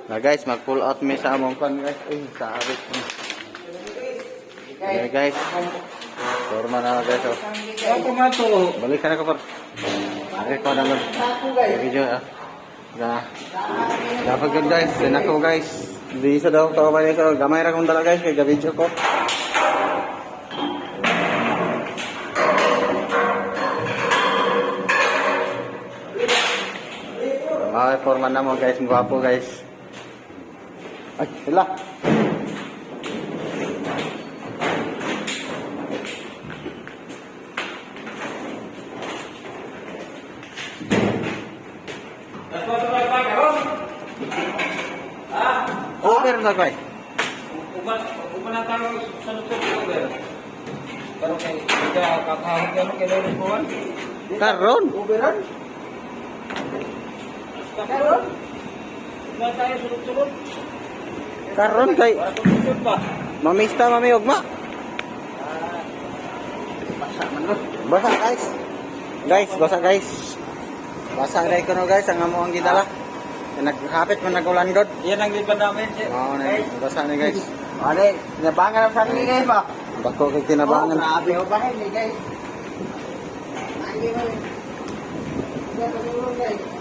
Na guys, mag-pull out mi sa among pan guys. Ay, sabit. Okay guys. Forma na guys. Oh. Balik ka na kapag. Okay ko na lang. Video ah. Dapat good guys. Sinako guys. Di sa daw tawa ba ko. Gamay ra kong dala guys kay video ko. Okay, forma na mo guys. Gwapo guys. Ay, sila. Over na kay. Uban na tayo sa lungsod ng over. Pero kay kakahawag ka kay Lawrence Buwan. Karon. Overan? Karon? Uban tayo sulod-sulod. Karon kay Sulod pa. mamista mami ugma. Basa man ro. Basa guys. Guys, basa guys. Basa dai kuno guys ang amo ang gidala. Naghapit man nagulandod. Yan ang liban namin. Oo, basa ni guys. Ane, nabangan ang sarili guys ba? Bako kay tinabangan. Grabe ho ba ni guys. Nangi mo. Yan ang guys.